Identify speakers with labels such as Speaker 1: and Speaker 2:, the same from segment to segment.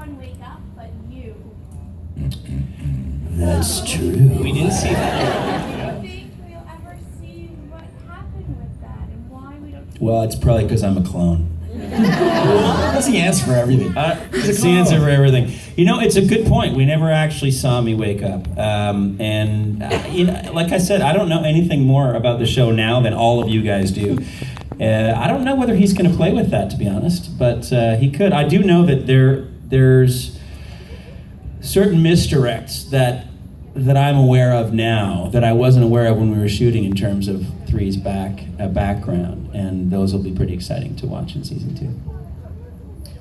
Speaker 1: everyone wake up but you.
Speaker 2: That's true.
Speaker 3: We didn't see that.
Speaker 1: Do you think we'll ever see what happened with that and why we don't?
Speaker 2: Well, it's probably because I'm a clone.
Speaker 4: That's the answer for everything.
Speaker 2: It's the answer for everything. You know, it's a good point. We never actually saw me wake up. You know, like I said, I don't know anything more about the show now than all of you guys do. I don't know whether he's going to play with that, to be honest, but he could. I do know that there's certain misdirects that I'm aware of now that I wasn't aware of when we were shooting in terms of Three's background, and those will be pretty exciting to watch in season 2.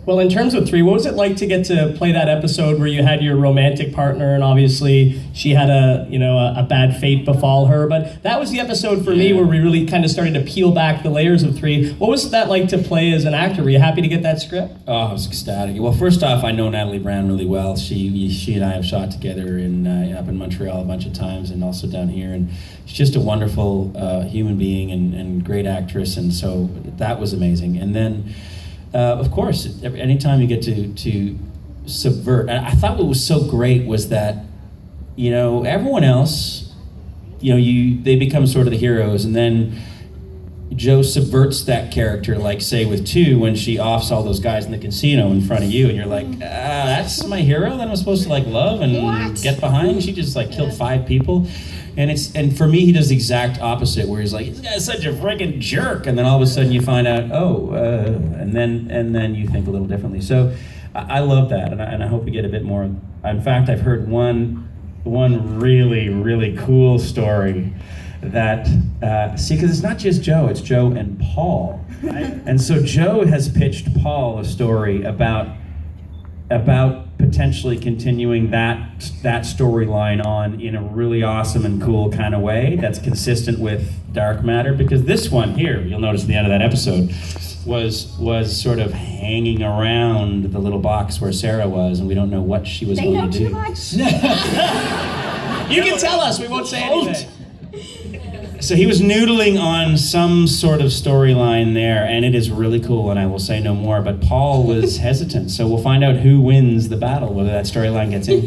Speaker 5: Well, in terms of Three, what was it like to get to play that episode where you had your romantic partner, and obviously she had a bad fate befall her? But that was the episode for me where we really kind of started to peel back the layers of Three. What was that like to play as an actor? Were you happy to get that script?
Speaker 2: Oh, I was ecstatic. Well, first off, I know Natalie Brown really well. She and I have shot together up in Montreal a bunch of times, and also down here. And she's just a wonderful human being and great actress, and so that was amazing. And then, of course, anytime you get to subvert, and I thought what was so great was that, you know, everyone else, you know, they become sort of the heroes, and then Joe subverts that character, like say with 2, when she offs all those guys in the casino in front of you, and you're like, that's my hero that I'm supposed to like love and get behind. She just like killed 5 people. And for me, he does the exact opposite, where he's like, this guy's such a freaking jerk, and then all of a sudden you find out, and then you think a little differently. So I love that, and I hope we get a bit more. In fact, I've heard one really, really cool story that, because it's not just Joe, it's Joe and Paul. Right? And so Joe has pitched Paul a story about potentially continuing that storyline on in a really awesome and cool kind of way that's consistent with Dark Matter, because this one here, you'll notice at the end of that episode, was sort of hanging around the little box where Sarah was, and we don't know what she was going to do.
Speaker 1: Too much.
Speaker 5: You can tell us, we won't say anything.
Speaker 2: So he was noodling on some sort of storyline there, and it is really cool, and I will say no more, but Paul was hesitant, so we'll find out who wins the battle, whether that storyline gets in.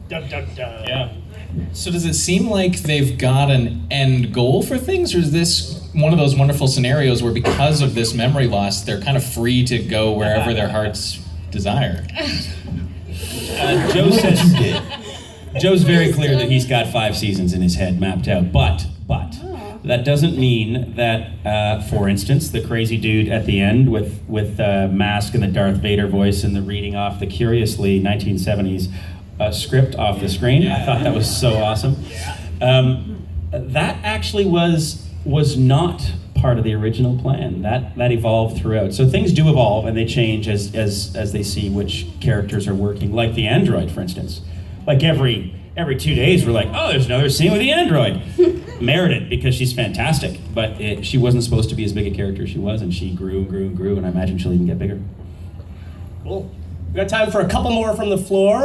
Speaker 5: Dun, dun, dun.
Speaker 3: Yeah.
Speaker 4: So does it seem like they've got an end goal for things, or is this one of those wonderful scenarios where because of this memory loss, they're kind of free to go wherever their hearts desire?
Speaker 2: Joe's very clear that he's got 5 seasons in his head mapped out, but that doesn't mean that, for instance, the crazy dude at the end with the mask and the Darth Vader voice and the reading off the curiously 1970s script off the screen. I thought that was so awesome. That actually was not part of the original plan. That evolved throughout. So things do evolve and they change as they see which characters are working. Like the android, for instance. Like every 2 days we're like, oh, there's another scene with the android. Merited, because she's fantastic, but she wasn't supposed to be as big a character as she was, and she grew and grew and grew, and I imagine she'll even get bigger.
Speaker 5: Cool. We got time for a couple more from the floor.